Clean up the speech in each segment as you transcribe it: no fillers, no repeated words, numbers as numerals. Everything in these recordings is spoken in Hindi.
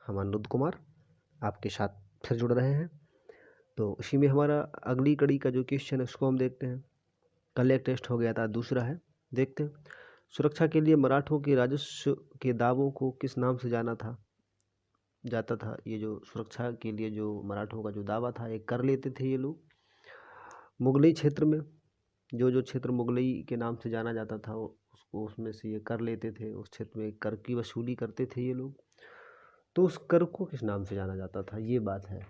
हम अनुरुद्ध कुमार आपके साथ फिर जुड़ रहे हैं। तो इसी में हमारा अगली कड़ी का जो क्वेश्चन है उसको हम देखते हैं। कल एक टेस्ट हो गया था, दूसरा है, देखते हैं। सुरक्षा के लिए मराठों के राजस्व के दावों को किस नाम से जाता था। ये जो सुरक्षा के लिए जो मराठों का जो दावा था, ये कर लेते थे ये लोग मुगलई क्षेत्र में। जो क्षेत्र मुगलई के नाम से जाना जाता था उसको, उसमें से ये कर लेते थे। उस क्षेत्र में कर की वसूली करते थे ये लोग। तो उस कर को किस नाम से जाना जाता था, ये बात है।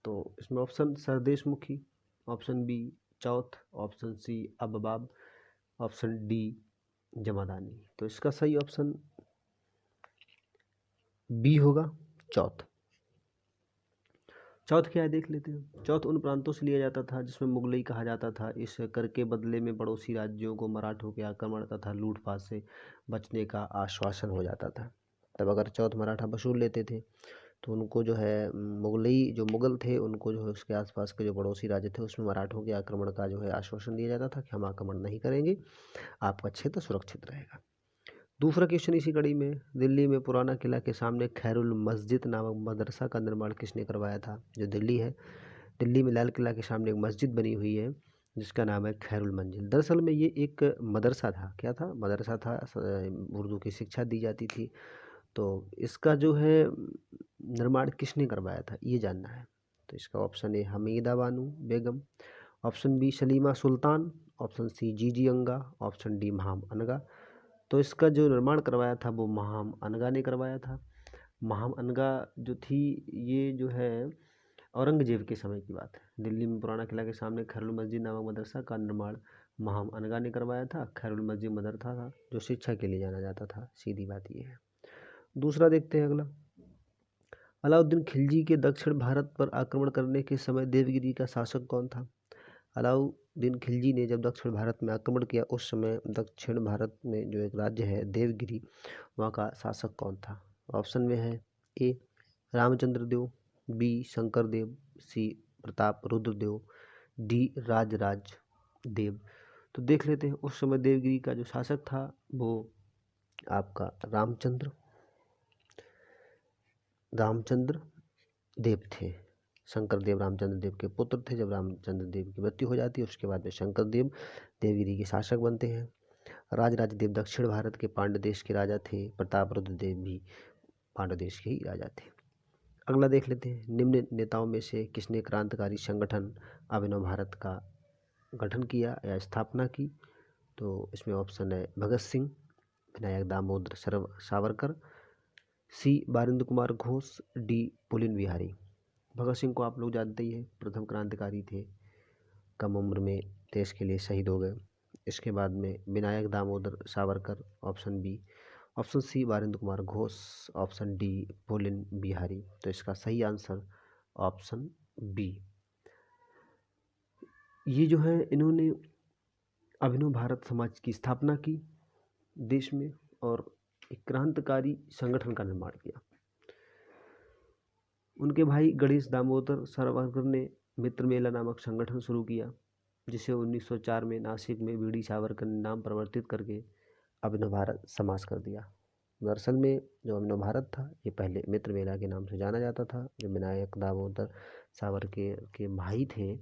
तो इसमें ऑप्शन सरदेशमुखी, ऑप्शन बी चौथ, ऑप्शन सी अबबाब, ऑप्शन डी जमादानी। तो इसका सही ऑप्शन बी होगा, चौथ। चौथ क्या है देख लेते हैं। चौथ उन प्रांतों से लिया जाता था जिसमें मुगलई कहा जाता था। इस कर के बदले में पड़ोसी राज्यों को मराठों के आक्रमण तथा लूटपाट से बचने का आश्वासन हो जाता था। तब अगर चौथ मराठा वसूल लेते थे तो उनको जो है मुगलई जो मुगल थे उनको जो है उसके आसपास के जो पड़ोसी राज्य थे उसमें मराठों के आक्रमण का जो है आश्वासन दिया जाता था कि हम आक्रमण नहीं करेंगे, आपका क्षेत्र सुरक्षित रहेगा। दूसरा क्वेश्चन इसी कड़ी में, दिल्ली में पुराना किला के सामने खैरुल मस्जिद नामक मदरसा का निर्माण किसने करवाया था। जो दिल्ली है, दिल्ली में लाल किला के सामने एक मस्जिद बनी हुई है जिसका नाम है खैरुल मंजिल। दरअसल में ये एक मदरसा था। क्या था? मदरसा था। उर्दू की शिक्षा दी जाती थी। तो इसका जो है निर्माण किसने करवाया था, ये जानना है। तो इसका option A Hamida Banu Begum, option B Salima Sultan, option C Jiji Anga, option D महाम अनगा। तो इसका जो निर्माण करवाया था वो महाम अनगा ने करवाया था। महाम अनगा जो थी, ये जो है औरंगजेब के समय की बात है। दिल्ली में पुराना किला के सामने खैरुल मस्जिद नामक मदरसा का निर्माण महाम अनगा ने करवाया था। खैरुल मस्जिद मदरसा था जो शिक्षा के लिए जाना जाता था, सीधी बात ये है। दूसरा देखते हैं अगला। अलाउद्दीन खिलजी के दक्षिण भारत पर आक्रमण करने के समय देवगिरी का शासक कौन था। अलाउद्दीन खिलजी ने जब दक्षिण भारत में आक्रमण किया उस समय दक्षिण भारत में जो एक राज्य है देवगिरी, वहाँ का शासक कौन था। ऑप्शन में है ए रामचंद्र देव, बी शंकर देव, सी प्रताप रुद्र देव, डी राजराज देव। तो देख लेते हैं। उस समय देवगिरी का जो शासक था वो आपका रामचंद्र देव थे। शंकर देव रामचंद्र देव के पुत्र थे। जब रामचंद्र देव की मृत्यु हो जाती है उसके बाद में शंकर देव देवगिरी के शासक बनते हैं। राजराज देव दक्षिण भारत के पांड्य देश के राजा थे। प्रताप रुद्र देव भी पांड्य देश के ही राजा थे। अगला देख लेते हैं। निम्न नेताओं में से किसने क्रांतिकारी संगठन अभिनव भारत का गठन किया या स्थापना की। तो इसमें ऑप्शन है भगत सिंह, विनायक दामोदर सावरकर, सी बारिंद्र कुमार घोष, डी पुलिन बिहारी। भगत सिंह को आप लोग जानते ही हैं, प्रथम क्रांतिकारी थे, कम उम्र में देश के लिए शहीद हो गए। इसके बाद में Vinayak Damodar Savarkar, option B, option C Barindra Kumar Ghosh, option D Pulin Bihari. तो इसका सही आंसर ऑप्शन बी। ये जो है इन्होंने अभिनव भारत समाज की स्थापना की देश में और एक क्रांतिकारी संगठन का निर्माण किया। उनके भाई गणेश दामोदर सावरकर ने मित्र मेला नामक संगठन शुरू किया जिसे 1904 में नासिक में वीडी सावरकर ने नाम परिवर्तित करके अभिनव भारत समाज कर दिया। दरअसल में जो अभिनव भारत था ये पहले मित्र मेला के नाम से जाना जाता था। जो विनायक दामोदर सावरकर के भाई थे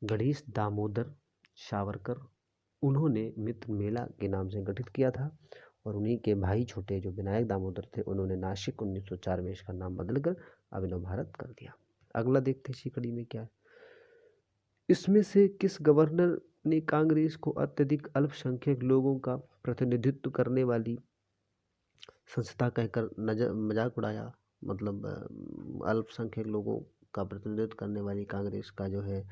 गणेश दामोदर सावरकर, उन्होंने मित्र मेला के नाम से गठित किया था और उन्हीं के भाई छोटे जो विनायक दामोदर थे उन्होंने नासिक 1904 में इसका नाम बदलकर अभिनव भारत कर दिया। अगला देखते हैं इसी कड़ी में क्या है। इसमें से किस गवर्नर ने कांग्रेस को अत्यधिक अल्पसंख्यक लोगों का प्रतिनिधित्व करने वाली संस्था कहकर मजाक उड़ाया। मतलब अल्पसंख्यक लोगों का प्रतिनिधित्व करने वाली कांग्रेस का जो है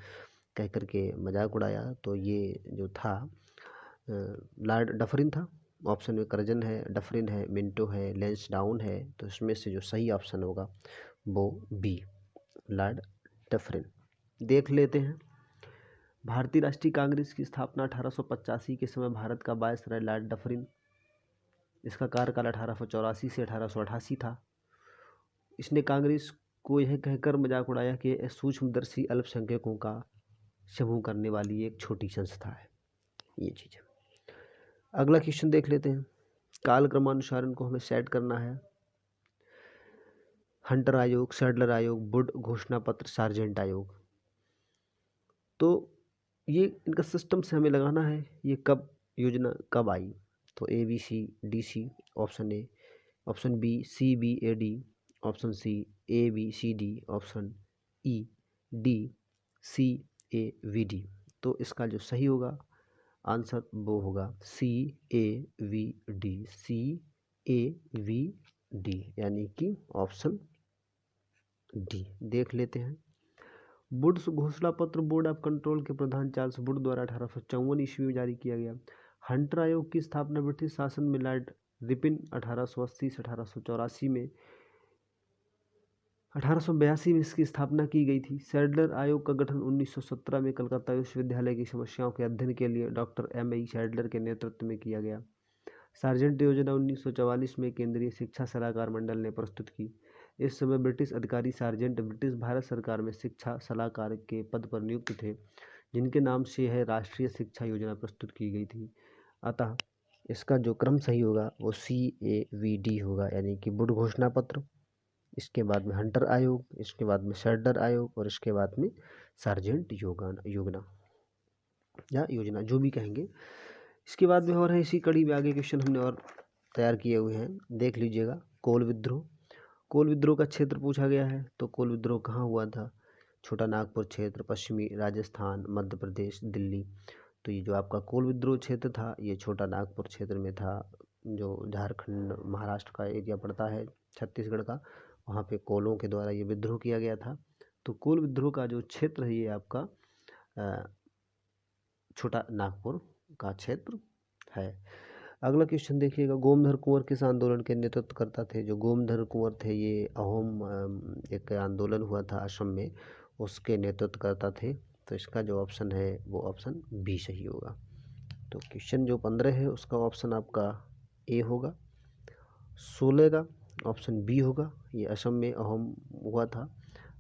कह कर के मजाक उड़ाया। तो ये जो था लॉर्ड डफरिन था। ऑप्शन में कर्जन है, डफरिन है, मिंटो है, लैंसडाउन है। तो इसमें से जो सही ऑप्शन होगा वो बी, लॉर्ड डफरिन। देख लेते हैं। भारतीय राष्ट्रीय कांग्रेस की स्थापना 1885 के समय भारत का वायसराय लॉर्ड डफरिन, इसका कार्यकाल 1884 से 1888 था। इसने कांग्रेस को यह कहकर मजाक उड़ाया कि सूक्ष्मदर्शी अल्पसंख्यकों का समूह करने वाली एक छोटी संस्था है। ये चीज़ है। अगला क्वेश्चन देख लेते हैं। काल क्रमानुसार इनको हमें सेट करना है। हंटर आयोग, सैडलर आयोग, वुड घोषणा पत्र, सार्जेंट आयोग। तो ये इनका सिस्टम से हमें लगाना है, ये कब योजना कब आई। तो ABCDC, option A, option B CBAD, option C ABCD, option E DCAVD। तो इसका जो सही होगा आंसर वो होगा CAVD, CAVD, यानी कि ऑप्शन डी। देख लेते हैं। वुड्स घोषणा पत्र बोर्ड ऑफ कंट्रोल के प्रधान चार्ल्स वुड द्वारा 1854 ईस्वी में जारी किया गया। हंटर आयोग की स्थापना ब्रिटिश शासन में लॉर्ड रिपन 1880 से 1884 में 1882 में इसकी स्थापना की गई थी। सैडलर आयोग का गठन 1917 में कलकत्ता विश्वविद्यालय की समस्याओं के अध्ययन के लिए डॉक्टर MI सैडलर के नेतृत्व में किया गया। सार्जेंट योजना 1944 में केंद्रीय शिक्षा सलाहकार मंडल ने प्रस्तुत की। इस समय ब्रिटिश अधिकारी सार्जेंट ब्रिटिश भारत सरकार में शिक्षा सलाहकार के पद पर नियुक्त थे, जिनके नाम से यह राष्ट्रीय शिक्षा योजना प्रस्तुत की गई थी। अतः इसका जो क्रम सही होगा वो CAVD होगा, यानी कि वुड घोषणा पत्र, इसके बाद में हंटर आयोग, इसके बाद में सैडलर आयोग और इसके बाद में सार्जेंट योजना या योजना, जो भी कहेंगे। इसके बाद में और है इसी कड़ी में आगे क्वेश्चन हमने और तैयार किए हुए हैं, देख लीजिएगा। कोल विद्रोह, कोल विद्रोह का क्षेत्र पूछा गया है। तो कोल विद्रोह कहाँ हुआ था? छोटा नागपुर क्षेत्र, पश्चिमी राजस्थान, मध्य प्रदेश, दिल्ली। तो ये जो आपका कोल विद्रोह क्षेत्र था ये छोटा नागपुर क्षेत्र में था, जो झारखंड महाराष्ट्र का एरिया पड़ता है, छत्तीसगढ़ का, वहाँ पे कोलों के द्वारा ये विद्रोह किया गया था। तो कोल विद्रोह का जो क्षेत्र है ये आपका छोटा नागपुर का क्षेत्र है। अगला क्वेश्चन देखिएगा। गोमधर कुंवर किस आंदोलन के नेतृत्व करता थे? जो गोमधर कुंवर थे ये अहोम एक आंदोलन हुआ था असम में, उसके नेतृत्व करता थे। तो इसका जो ऑप्शन है वो ऑप्शन बी सही होगा। तो क्वेश्चन जो 15 है उसका ऑप्शन आपका ए होगा। 16 का ऑप्शन बी होगा। ये असम में अहोम हुआ था।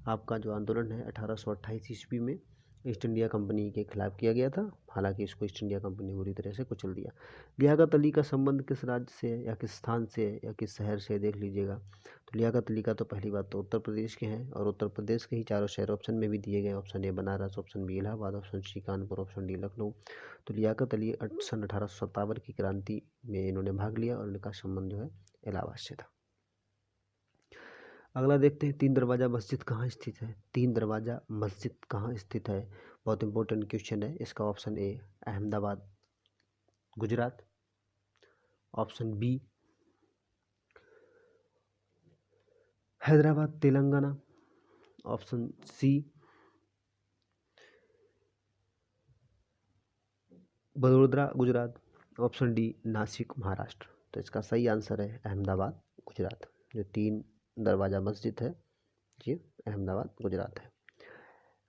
आपका जो आंदोलन है 1828 ईस्वी में ईस्ट इंडिया कंपनी के खिलाफ किया गया था। हालांकि इसको ईस्ट इंडिया कंपनी बुरी तरह से कुचल दिया। लियाकत अली का संबंध किस राज्य से या किस स्थान से या किस शहर से, देख लीजिएगा। तो लियाकत अली का तो पहली बात तो उत्तर प्रदेश के हैं, और उत्तर प्रदेश के ही चारों शहर ऑप्शन में भी दिए गए। Option A Banaras, option B Allahabad, option C Kanpur, option D Lucknow. तो लियाकत अली सन 1857 की क्रांति में इन्होंने भाग लिया और इनका संबंध जो है इलाहाबाद से था। अगला देखते हैं, तीन दरवाज़ा मस्जिद कहाँ स्थित है? तीन दरवाज़ा मस्जिद कहाँ स्थित है? बहुत इंपॉर्टेंट क्वेश्चन है। इसका option A Ahmedabad Gujarat, option B Hyderabad Telangana, option C Vadodara Gujarat, option D Nashik Maharashtra. तो इसका सही आंसर है अहमदाबाद गुजरात। जो तीन दरवाज़ा मस्जिद है ये अहमदाबाद गुजरात है।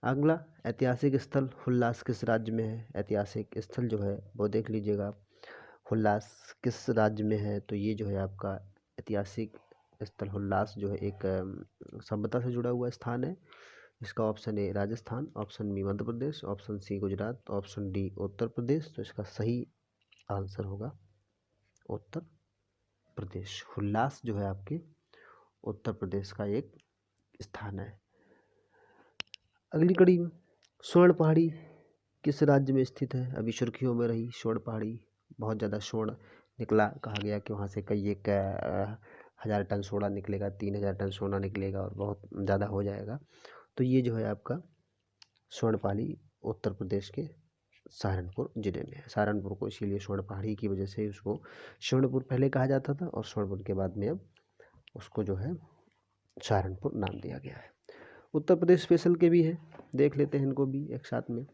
अगला, ऐतिहासिक स्थल हुल्लास किस राज्य में है? ऐतिहासिक स्थल जो है वो देख लीजिएगा, हुल्लास किस राज्य में है? तो ये जो है आपका ऐतिहासिक स्थल हुल्लास जो है एक सभ्यता से जुड़ा हुआ स्थान है। इसका option A Rajasthan, option B Madhya Pradesh, option C Gujarat, option D Uttar Pradesh. तो इसका सही आंसर होगा उत्तर प्रदेश। हुल्लास जो है आपके उत्तर प्रदेश का एक स्थान है। अगली कड़ी में, स्वर्ण पहाड़ी किस राज्य में स्थित है? अभी सुर्खियों में रही स्वर्ण पहाड़ी, बहुत ज़्यादा स्वर्ण निकला, कहा गया कि वहाँ से कई एक 1000 टन सोना निकलेगा, 3000 टन सोना निकलेगा और बहुत ज़्यादा हो जाएगा। तो ये जो है आपका स्वर्ण पहाड़ी उत्तर प्रदेश के सहारनपुर जिले में है। सहारनपुर को इसीलिए स्वर्ण पहाड़ी की वजह से उसको स्वर्णपुर पहले कहा जाता था, और स्वर्णपुर के बाद में अब उसको जो है सहारनपुर नाम दिया गया है। उत्तर प्रदेश स्पेशल के भी हैं, देख लेते हैं इनको भी एक साथ में।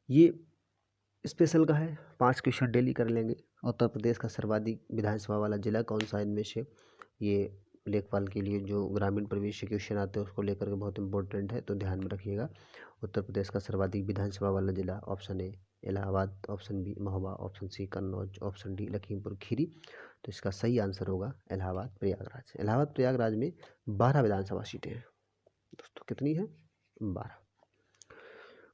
ये स्पेशल का है, 5 क्वेश्चन डेली कर लेंगे। उत्तर प्रदेश का सर्वाधिक विधानसभा वाला जिला कौन सा इनमें से? ये लेखपाल के लिए जो ग्रामीण प्रवेश के क्वेश्चन आते हैं उसको लेकर के बहुत इंपॉर्टेंट है, तो ध्यान में रखिएगा। उत्तर प्रदेश का सर्वाधिक विधानसभा वाला जिला, option A Allahabad, option B Mahoba, option C Kannauj, option D Lakhimpur Kheri. तो इसका सही आंसर होगा इलाहाबाद प्रयागराज। इलाहाबाद प्रयागराज में 12 विधानसभा सीटें हैं दोस्तों। कितनी है? 12।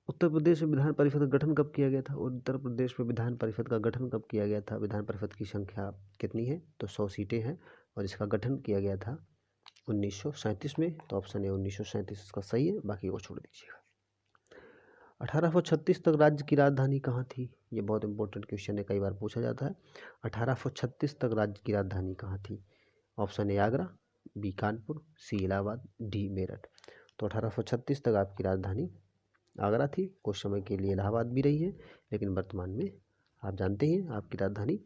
उत्तर प्रदेश में विधान परिषद का गठन कब किया गया था? उत्तर प्रदेश में विधान परिषद का गठन कब किया गया था? विधान परिषद की संख्या कितनी है? तो 100 सीटें हैं, और इसका गठन किया गया था 1937 में, तो ऑप्शन ए 1937 इसका सही है, बाकी को छोड़ दीजिएगा। 1836 तक राज्य की राजधानी कहाँ थी? ये बहुत इंपॉर्टेंट क्वेश्चन है, कई बार पूछा जाता है। 1836 तक राज्य की राजधानी कहाँ थी? Option A Agra, B Kanpur, C Allahabad, D Meerut. तो 1836 तक आपकी राजधानी आगरा थी, कुछ समय के लिए इलाहाबाद भी रही है, लेकिन वर्तमान में आप जानते हैं आपकी राजधानी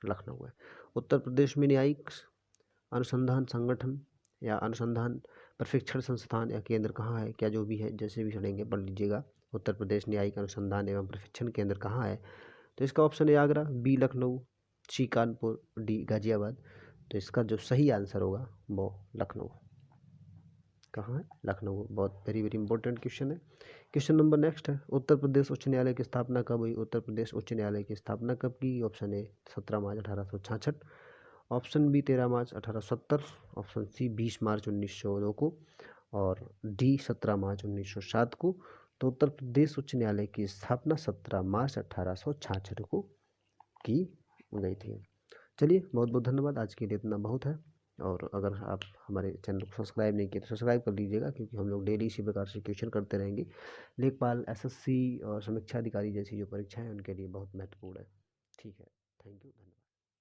लखनऊ है। उत्तर प्रदेश में न्यायिक अनुसंधान संगठन या अनुसंधान प्रशिक्षण संस्थान या केंद्र कहाँ है? क्या जो भी है, जैसे भी पढ़ेंगे पढ़ लीजिएगा। उत्तर प्रदेश न्यायिक अनुसंधान एवं प्रशिक्षण केंद्र कहाँ है? तो इसका ऑप्शन है आगरा, बी लखनऊ, सी कानपुर, डी गाजियाबाद। तो इसका जो सही आंसर होगा वो लखनऊ। कहाँ है? लखनऊ। बहुत वेरी वेरी इंपॉर्टेंट क्वेश्चन है। क्वेश्चन नंबर नेक्स्ट है, उत्तर प्रदेश उच्च न्यायालय की स्थापना कब हुई? उत्तर प्रदेश उच्च न्यायालय की स्थापना कब की? ऑप्शन ए 17 मार्च 1866, ऑप्शन बी 13 मार्च 1870, ऑप्शन सी 20 मार्च 1902 को, और डी 17 मार्च 1907 को। तो उत्तर प्रदेश उच्च न्यायालय की स्थापना 17 मार्च 1866 को की गई थी। चलिए, बहुत बहुत धन्यवाद, आज के लिए इतना बहुत है। और अगर आप हमारे चैनल को सब्सक्राइब नहीं किए तो सब्सक्राइब कर लीजिएगा, क्योंकि हम लोग डेली इसी प्रकार से क्वेश्चन करते रहेंगे। लेखपाल, एसएससी और समीक्षा अधिकारी जैसी जो परीक्षाएं हैं उनके लिए बहुत महत्वपूर्ण है। ठीक है, थैंक यू।